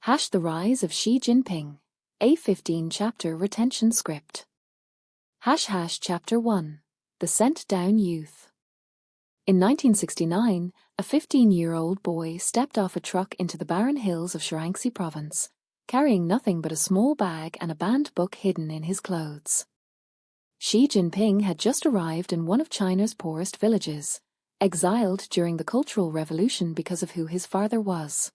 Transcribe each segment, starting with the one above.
The Rise of Xi Jinping. A 15-chapter retention script. Chapter 1. The Sent-Down Youth. In 1969, a 15-year-old boy stepped off a truck into the barren hills of Shaanxi province, carrying nothing but a small bag and a banned book hidden in his clothes. Xi Jinping had just arrived in one of China's poorest villages, exiled during the Cultural Revolution because of who his father was.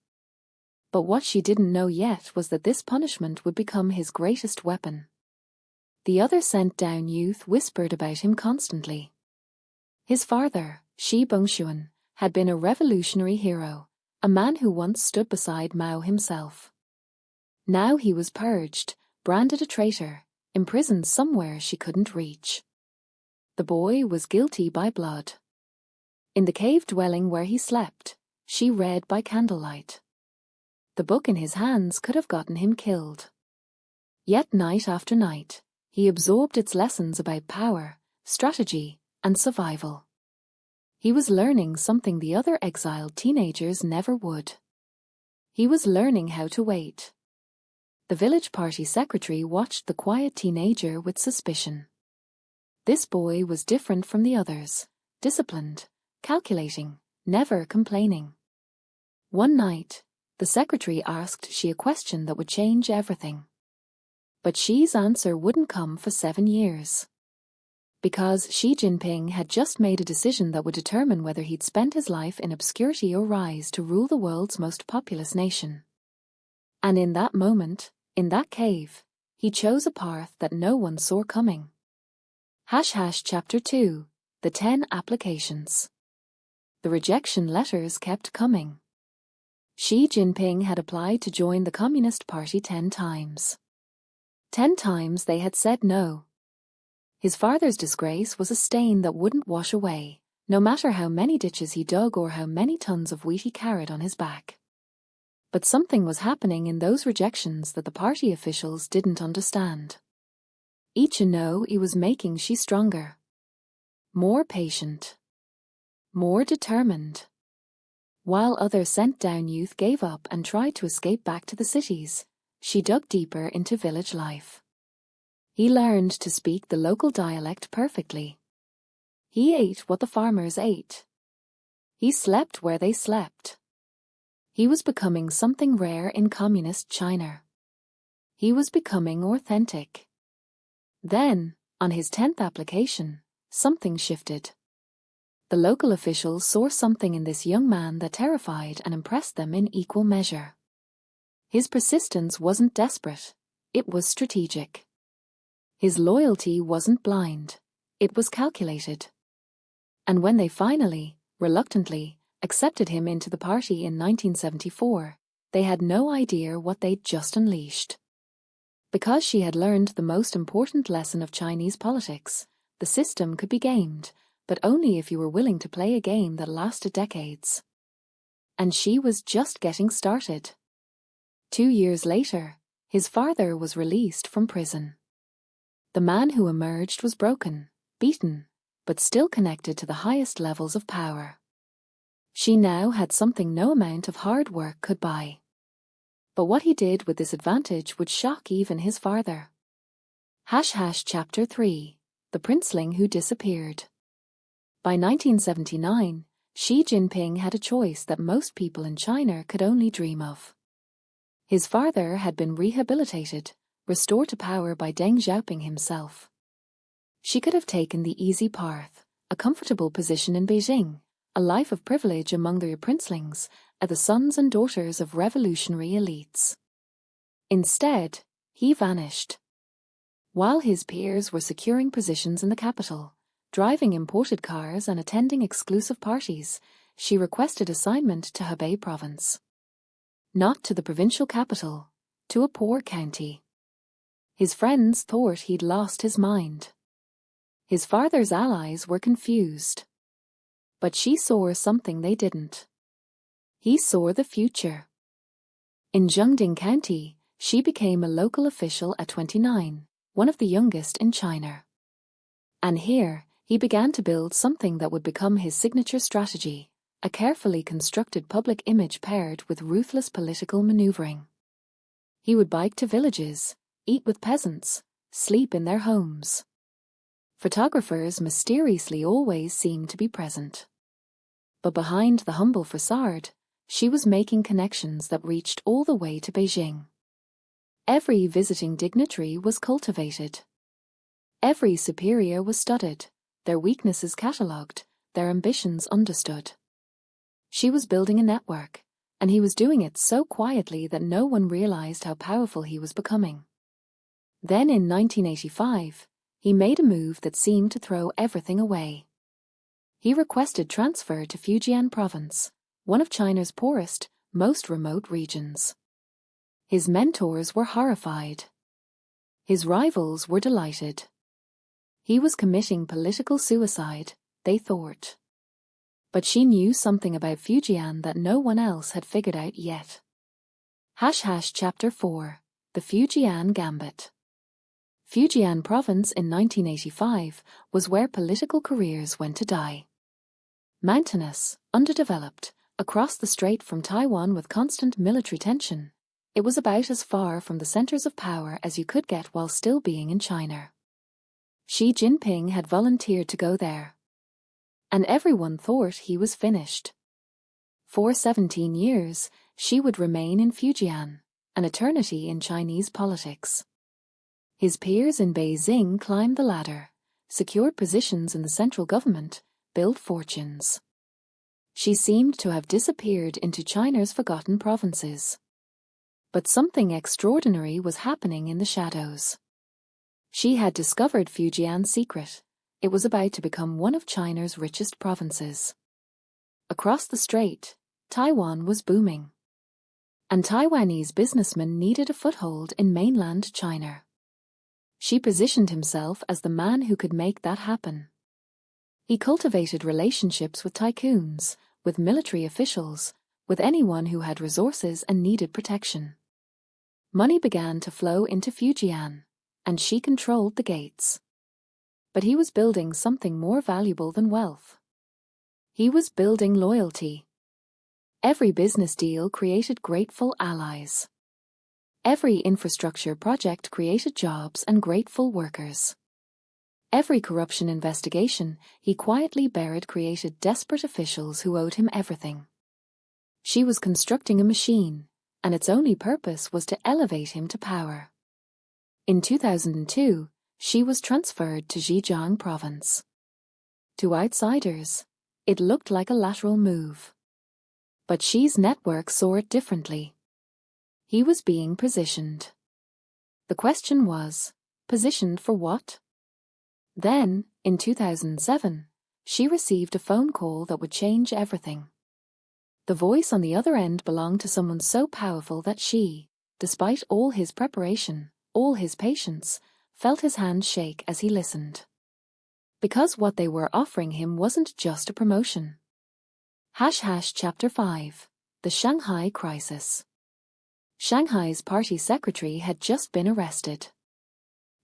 But what she didn't know yet was that this punishment would become his greatest weapon. The other sent-down youth whispered about him constantly. His father, Xi Bengxuan, had been a revolutionary hero, a man who once stood beside Mao himself. Now he was purged, branded a traitor, imprisoned somewhere she couldn't reach. The boy was guilty by blood. In the cave dwelling where he slept, she read by candlelight. The book in his hands could have gotten him killed. Yet night after night, he absorbed its lessons about power, strategy, and survival. He was learning something the other exiled teenagers never would. He was learning how to wait. The village party secretary watched the quiet teenager with suspicion. This boy was different from the others, disciplined, calculating, never complaining. One night, the secretary asked Xi a question that would change everything. But Xi's answer wouldn't come for 7 years. Because Xi Jinping had just made a decision that would determine whether he'd spend his life in obscurity or rise to rule the world's most populous nation. And in that moment, in that cave, he chose a path that no one saw coming. Chapter 2. The 10 Applications. The rejection letters kept coming. Xi Jinping had applied to join the Communist Party 10 times. 10 times they had said no. His father's disgrace was a stain that wouldn't wash away, no matter how many ditches he dug or how many tons of wheat he carried on his back. But something was happening in those rejections that the party officials didn't understand. Each no was making Xi stronger, more patient, more determined. While other sent-down youth gave up and tried to escape back to the cities, Xi dug deeper into village life. He learned to speak the local dialect perfectly. He ate what the farmers ate. He slept where they slept. He was becoming something rare in communist China. He was becoming authentic. Then, on his 10th application, something shifted. The local officials saw something in this young man that terrified and impressed them in equal measure. His persistence wasn't desperate, it was strategic. His loyalty wasn't blind, it was calculated. And when they finally, reluctantly, accepted him into the party in 1974, they had no idea what they'd just unleashed. Because Xi had learned the most important lesson of Chinese politics, the system could be gamed, but only if you were willing to play a game that lasted decades. And Xi was just getting started. 2 years later, his father was released from prison. The man who emerged was broken, beaten, but still connected to the highest levels of power. Xi now had something no amount of hard work could buy. But what he did with this advantage would shock even his father. Chapter 3. The Princeling Who Disappeared. By 1979, Xi Jinping had a choice that most people in China could only dream of. His father had been rehabilitated, restored to power by Deng Xiaoping himself. She could have taken the easy path, a comfortable position in Beijing, a life of privilege among their princelings, are the sons and daughters of revolutionary elites. Instead, he vanished. While his peers were securing positions in the capital, driving imported cars and attending exclusive parties, she requested assignment to Hebei province. Not to the provincial capital, to a poor county. His friends thought he'd lost his mind. His father's allies were confused. But Xi saw something they didn't. He saw the future. In Zhengding County, Xi became a local official at 29, one of the youngest in China. And here, he began to build something that would become his signature strategy, a carefully constructed public image paired with ruthless political maneuvering. He would bike to villages, eat with peasants, sleep in their homes. Photographers mysteriously always seemed to be present. But behind the humble facade, she was making connections that reached all the way to Beijing. Every visiting dignitary was cultivated. Every superior was studied, their weaknesses catalogued, their ambitions understood. She was building a network, and he was doing it so quietly that no one realized how powerful he was becoming. Then in 1985, he made a move that seemed to throw everything away. He requested transfer to Fujian province, one of China's poorest, most remote regions. His mentors were horrified. His rivals were delighted. He was committing political suicide, they thought. But she knew something about Fujian that no one else had figured out yet. Chapter 4: The Fujian Gambit. Fujian province in 1985 was where political careers went to die. Mountainous, underdeveloped, across the strait from Taiwan with constant military tension, it was about as far from the centers of power as you could get while still being in China. Xi Jinping had volunteered to go there. And everyone thought he was finished. For 17 years, Xi would remain in Fujian, an eternity in Chinese politics. His peers in Beijing climbed the ladder, secured positions in the central government, built fortunes. She seemed to have disappeared into China's forgotten provinces. But something extraordinary was happening in the shadows. She had discovered Fujian's secret. It was about to become one of China's richest provinces. Across the strait, Taiwan was booming. And Taiwanese businessmen needed a foothold in mainland China. Xi positioned himself as the man who could make that happen. He cultivated relationships with tycoons, with military officials, with anyone who had resources and needed protection. Money began to flow into Fujian, and Xi controlled the gates. But he was building something more valuable than wealth. He was building loyalty. Every business deal created grateful allies. Every infrastructure project created jobs and grateful workers. Every corruption investigation he quietly buried created desperate officials who owed him everything. She was constructing a machine, and its only purpose was to elevate him to power. In 2002, she was transferred to Zhejiang province. To outsiders, it looked like a lateral move. But Xi's network saw it differently. He was being positioned. The question was, positioned for what? Then, in 2007, she received a phone call that would change everything. The voice on the other end belonged to someone so powerful that she, despite all his preparation, all his patience, felt his hand shake as he listened. Because what they were offering him wasn't just a promotion. Chapter 5: The Shanghai Crisis. Shanghai's party secretary had just been arrested.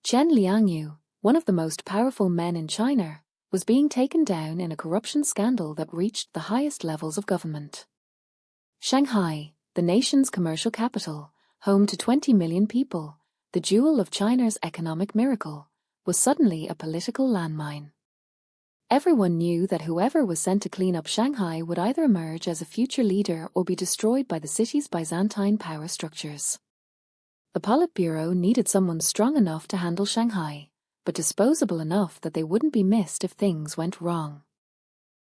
Chen Liangyu, one of the most powerful men in China, was being taken down in a corruption scandal that reached the highest levels of government. Shanghai, the nation's commercial capital, home to 20 million people, the jewel of China's economic miracle, was suddenly a political landmine. Everyone knew that whoever was sent to clean up Shanghai would either emerge as a future leader or be destroyed by the city's Byzantine power structures. The Politburo needed someone strong enough to handle Shanghai, but disposable enough that they wouldn't be missed if things went wrong.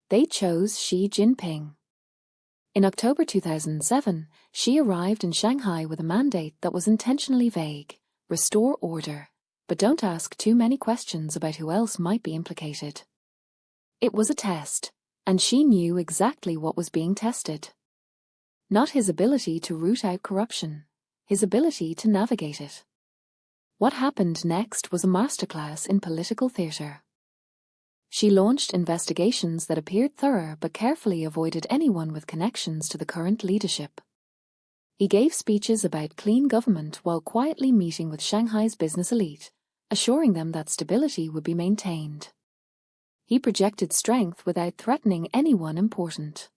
They chose Xi Jinping. In October 2007, Xi arrived in Shanghai with a mandate that was intentionally vague: restore order, but don't ask too many questions about who else might be implicated. It was a test, and Xi knew exactly what was being tested. Not his ability to root out corruption, his ability to navigate it. What happened next was a masterclass in political theatre. She launched investigations that appeared thorough but carefully avoided anyone with connections to the current leadership. He gave speeches about clean government while quietly meeting with Shanghai's business elite, assuring them that stability would be maintained. He projected strength without threatening anyone important.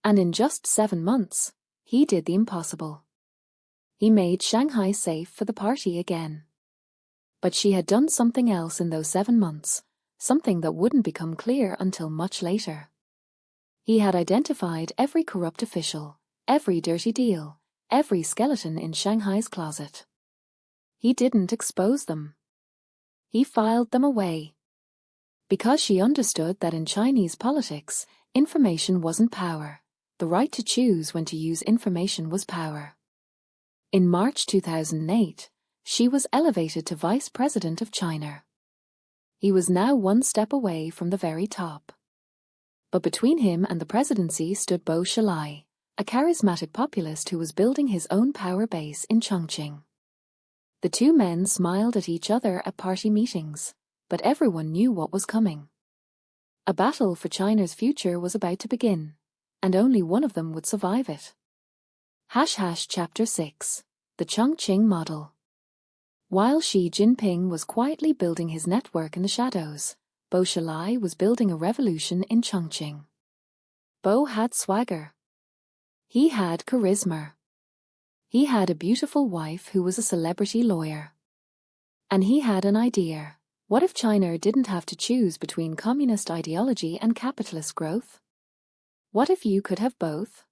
And in just 7 months, he did the impossible. He made Shanghai safe for the party again. But she had done something else in those 7 months, something that wouldn't become clear until much later. He had identified every corrupt official, every dirty deal, every skeleton in Shanghai's closet. He didn't expose them. He filed them away. Because she understood that in Chinese politics, information wasn't power. The right to choose when to use information was power. In March 2008, she was elevated to Vice President of China. He was now 1 step away from the very top. But between him and the presidency stood Bo Xilai, a charismatic populist who was building his own power base in Chongqing. The two men smiled at each other at party meetings, but everyone knew what was coming. A battle for China's future was about to begin, and only one of them would survive it. Chapter 6. The Chongqing Model. While Xi Jinping was quietly building his network in the shadows, Bo Xilai was building a revolution in Chongqing. Bo had swagger. He had charisma. He had a beautiful wife who was a celebrity lawyer. And he had an idea. What if China didn't have to choose between communist ideology and capitalist growth? What if you could have both?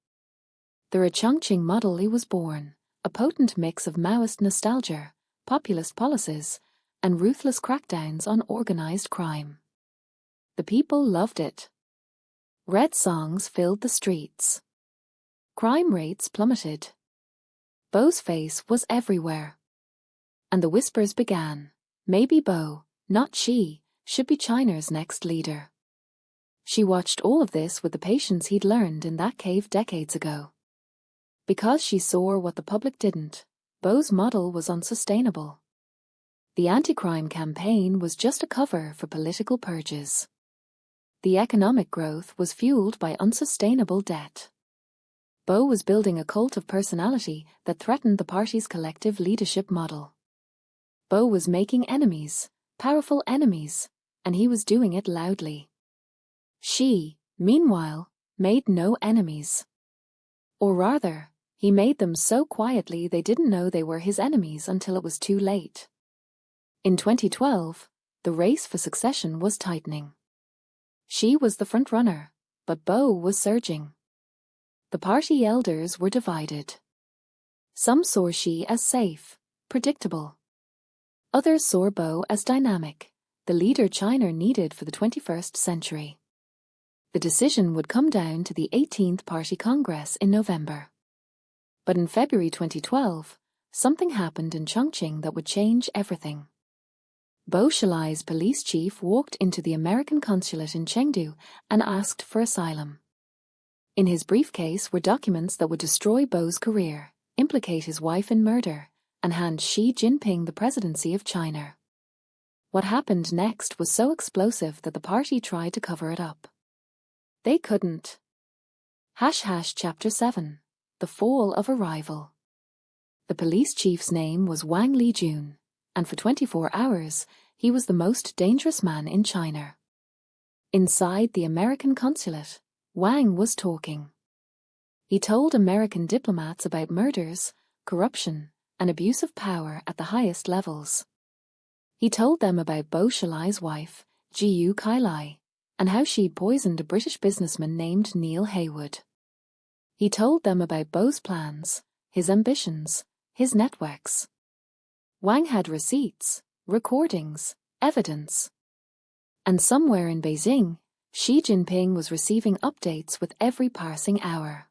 The Chongqing model was born, a potent mix of Maoist nostalgia, populist policies, and ruthless crackdowns on organized crime. The people loved it. Red songs filled the streets. Crime rates plummeted. Bo's face was everywhere. And the whispers began. Maybe Bo, not Xi, should be China's next leader. She watched all of this with the patience he'd learned in that cave decades ago. Because she saw what the public didn't, Bo's model was unsustainable. The anti-crime campaign was just a cover for political purges. The economic growth was fueled by unsustainable debt. Bo was building a cult of personality that threatened the party's collective leadership model. Bo was making enemies, powerful enemies, and he was doing it loudly. Xi, meanwhile, made no enemies. Or rather, he made them so quietly they didn't know they were his enemies until it was too late. In 2012, the race for succession was tightening. Xi was the frontrunner, but Bo was surging. The party elders were divided. Some saw Xi as safe, predictable. Others saw Bo as dynamic, the leader China needed for the 21st century. The decision would come down to the 18th Party Congress in November. But in February 2012, something happened in Chongqing that would change everything. Bo Xilai's police chief walked into the American consulate in Chengdu and asked for asylum. In his briefcase were documents that would destroy Bo's career, implicate his wife in murder, and hand Xi Jinping the presidency of China. What happened next was so explosive that the party tried to cover it up. They couldn't. Chapter 7. The Fall of a Rival. The police chief's name was Wang Lijun, and for 24 hours, he was the most dangerous man in China. Inside the American consulate, Wang was talking. He told American diplomats about murders, corruption, and abuse of power at the highest levels. He told them about Bo Xilai's wife, Jiu Kailai, and how she'd poisoned a British businessman named Neil Haywood. He told them about Bo's plans, his ambitions, his networks. Wang had receipts, recordings, evidence. And somewhere in Beijing, Xi Jinping was receiving updates with every passing hour.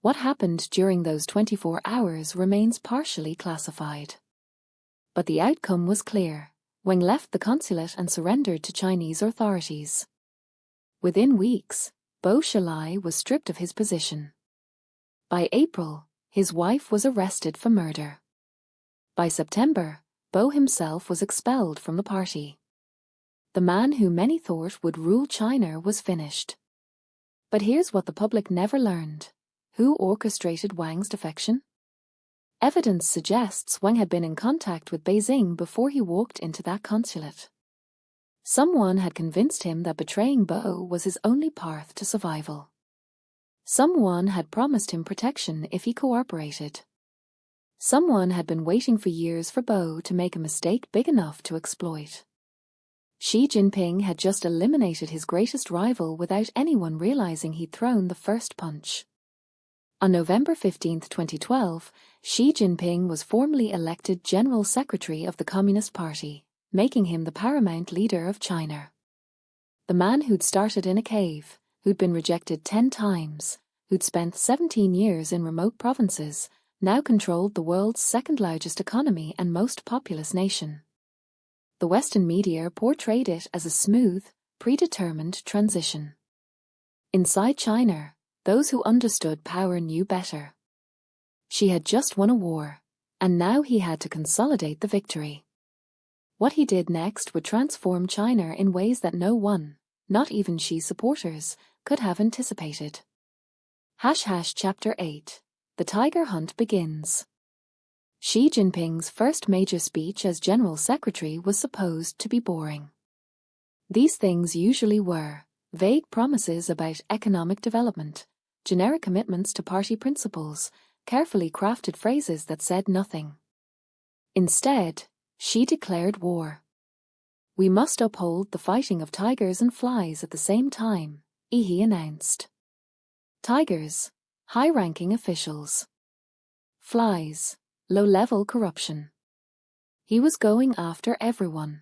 What happened during those 24 hours remains partially classified. But the outcome was clear. Wang left the consulate and surrendered to Chinese authorities. Within weeks, Bo Xilai was stripped of his position. By April, his wife was arrested for murder. By September, Bo himself was expelled from the party. The man who many thought would rule China was finished. But here's what the public never learned. Who orchestrated Wang's defection? Evidence suggests Wang had been in contact with Beijing before he walked into that consulate. Someone had convinced him that betraying Bo was his only path to survival. Someone had promised him protection if he cooperated. Someone had been waiting for years for Bo to make a mistake big enough to exploit. Xi Jinping had just eliminated his greatest rival without anyone realizing he'd thrown the first punch. On November 15, 2012, Xi Jinping was formally elected General Secretary of the Communist Party, making him the paramount leader of China. The man who'd started in a cave, who'd been rejected 10 times, who'd spent 17 years in remote provinces, now controlled the world's second-largest economy and most populous nation. The Western media portrayed it as a smooth, predetermined transition. Inside China, those who understood power knew better. Xi had just won a war, and now he had to consolidate the victory. What he did next would transform China in ways that no one, not even Xi's supporters, could have anticipated. Chapter 8. The Tiger Hunt begins. Xi Jinping's first major speech as General Secretary was supposed to be boring. These things usually were vague promises about economic development, generic commitments to party principles, carefully crafted phrases that said nothing. Instead, Xi declared war. "We must uphold the fighting of tigers and flies at the same time," he announced. Tigers, high-ranking officials. Flies, low-level corruption. He was going after everyone.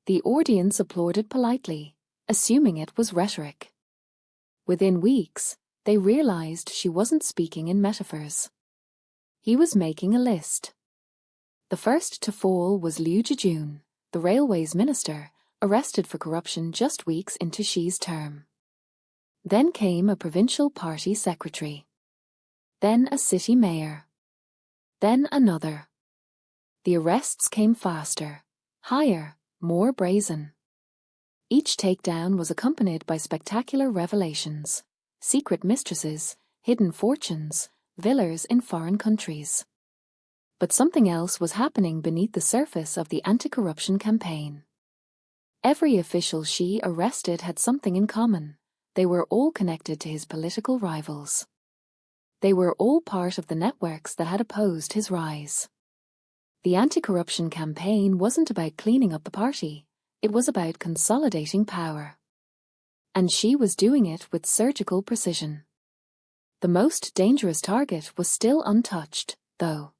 The audience applauded politely, assuming it was rhetoric. Within weeks, they realized Xi wasn't speaking in metaphors. He was making a list. The first to fall was Liu Zhijun, the railways minister, arrested for corruption just weeks into Xi's term. Then came a provincial party secretary. Then a city mayor. Then another. The arrests came faster, higher, more brazen. Each takedown was accompanied by spectacular revelations, secret mistresses, hidden fortunes, villas in foreign countries. But something else was happening beneath the surface of the anti-corruption campaign. Every official Xi arrested had something in common. They were all connected to his political rivals. They were all part of the networks that had opposed his rise. The anti-corruption campaign wasn't about cleaning up the party, it was about consolidating power. And Xi was doing it with surgical precision. The most dangerous target was still untouched, though.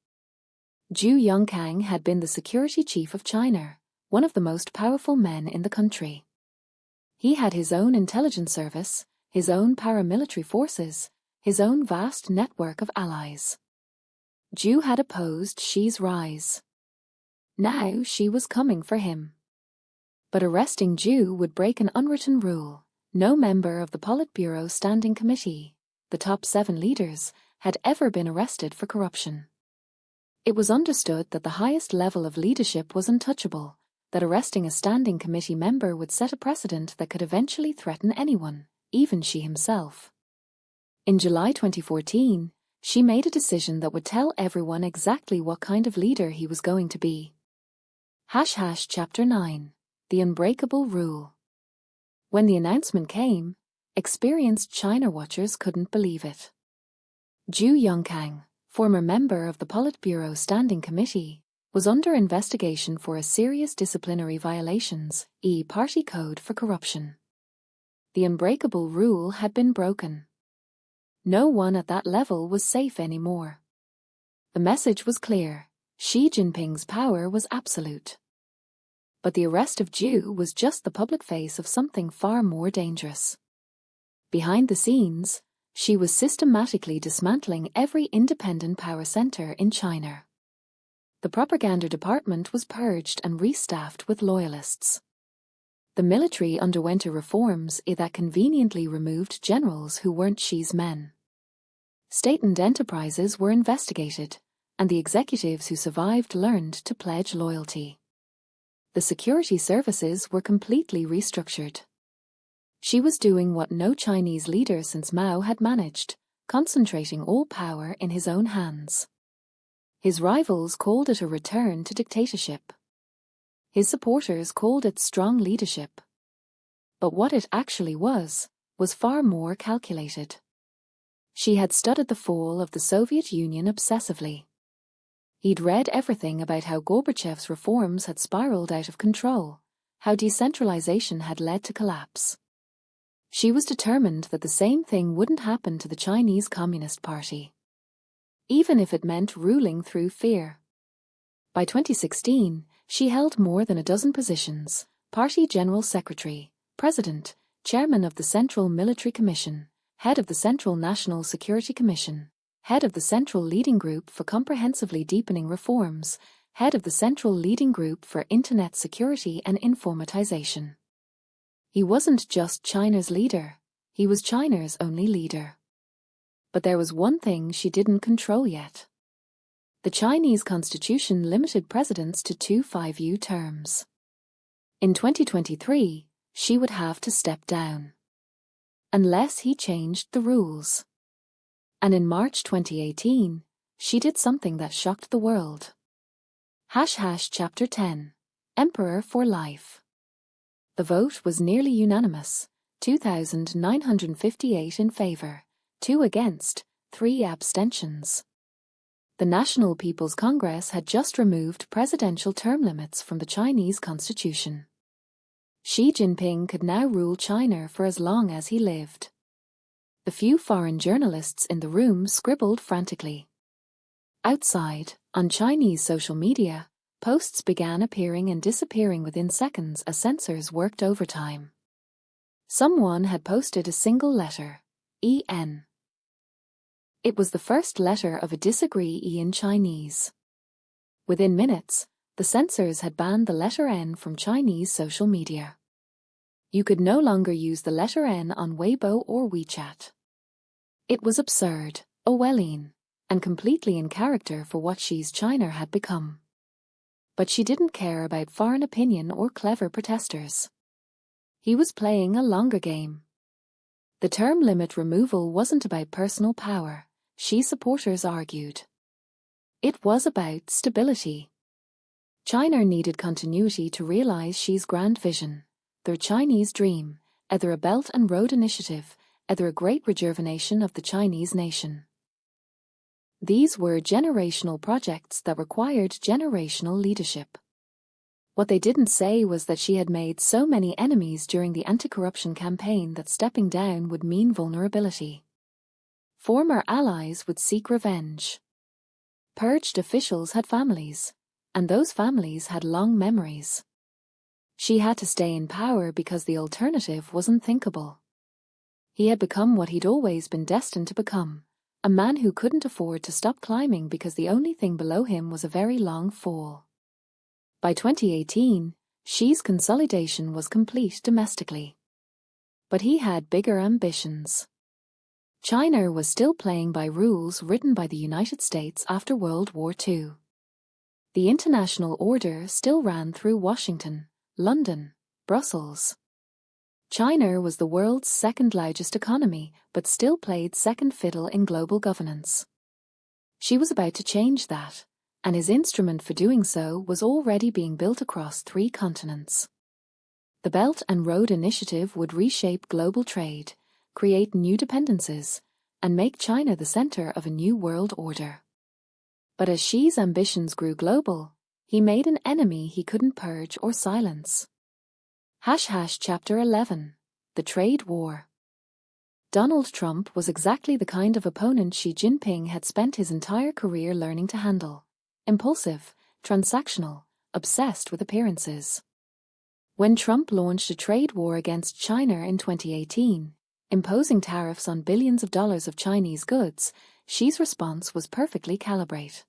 Zhu Yongkang had been the security chief of China, one of the most powerful men in the country. He had his own intelligence service, his own paramilitary forces, his own vast network of allies. Zhu had opposed Xi's rise. Now Xi was coming for him. But arresting Zhu would break an unwritten rule. No member of the Politburo Standing Committee, the top 7 leaders, had ever been arrested for corruption. It was understood that the highest level of leadership was untouchable, that arresting a standing committee member would set a precedent that could eventually threaten anyone, even Xi himself. In July 2014, Xi made a decision that would tell everyone exactly what kind of leader he was going to be. Chapter 9. The Unbreakable Rule. When the announcement came, experienced China watchers couldn't believe it. Zhu Yongkang, former member of the Politburo Standing Committee, was under investigation for a serious disciplinary violations, party code for corruption. The unbreakable rule had been broken. No one at that level was safe anymore. The message was clear: Xi Jinping's power was absolute. But the arrest of Zhu was just the public face of something far more dangerous. Behind the scenes, Xi was systematically dismantling every independent power center in China. The propaganda department was purged and restaffed with loyalists. The military underwent reforms that conveniently removed generals who weren't Xi's men. State-owned enterprises were investigated, and the executives who survived learned to pledge loyalty. The security services were completely restructured. Xi was doing what no Chinese leader since Mao had managed, concentrating all power in his own hands. His rivals called it a return to dictatorship. His supporters called it strong leadership. But what it actually was far more calculated. Xi had studied the fall of the Soviet Union obsessively. He'd read everything about how Gorbachev's reforms had spiraled out of control, how decentralization had led to collapse. She was determined that the same thing wouldn't happen to the Chinese Communist Party, even if it meant ruling through fear. By 2016, she held more than a dozen positions: Party General Secretary, President, Chairman of the Central Military Commission, Head of the Central National Security Commission, Head of the Central Leading Group for Comprehensively Deepening Reforms, Head of the Central Leading Group for Internet Security and Informatization. He wasn't just China's leader, he was China's only leader. But there was one thing she didn't control yet. The Chinese constitution limited presidents to 2 5-year terms. In 2023, she would have to step down, unless he changed the rules. And in March 2018, she did something that shocked the world. Chapter 10. Emperor for Life. The vote was nearly unanimous: 2,958 in favor, 2 against, 3 abstentions. The National People's Congress had just removed presidential term limits from the Chinese constitution. Xi Jinping could now rule China for as long as he lived. The few foreign journalists in the room scribbled frantically. Outside, on Chinese social media, posts began appearing and disappearing within seconds as censors worked overtime. Someone had posted a single letter, EN. It was the first letter of a disagree E in Chinese. Within minutes, the censors had banned the letter N from Chinese social media. You could no longer use the letter N on Weibo or WeChat. It was absurd, Orwellian, and completely in character for what Xi's China had become. But she didn't care about foreign opinion or clever protesters. He was playing a longer game. The term limit removal wasn't about personal power, Xi supporters argued. It was about stability. China needed continuity to realize Xi's grand vision, their Chinese dream, either a Belt and Road Initiative, either a great rejuvenation of the Chinese nation. These were generational projects that required generational leadership. What they didn't say was that she had made so many enemies during the anti-corruption campaign that stepping down would mean vulnerability. Former allies would seek revenge. Purged officials had families, and those families had long memories. She had to stay in power because the alternative was unthinkable. He had become what he'd always been destined to become, a man who couldn't afford to stop climbing because the only thing below him was a very long fall. By 2018, Xi's consolidation was complete domestically. But he had bigger ambitions. China was still playing by rules written by the United States after World War II. The international order still ran through Washington, London, Brussels. China was the world's second largest economy, but still played second fiddle in global governance. She was about to change that, and his instrument for doing so was already being built across 3 continents. The Belt and Road Initiative would reshape global trade, create new dependencies, and make China the center of a new world order. But as Xi's ambitions grew global, he made an enemy he couldn't purge or silence. Chapter 11. The Trade War. Donald Trump was exactly the kind of opponent Xi Jinping had spent his entire career learning to handle: impulsive, transactional, obsessed with appearances. When Trump launched a trade war against China in 2018, imposing tariffs on billions of dollars of Chinese goods, Xi's response was perfectly calibrated.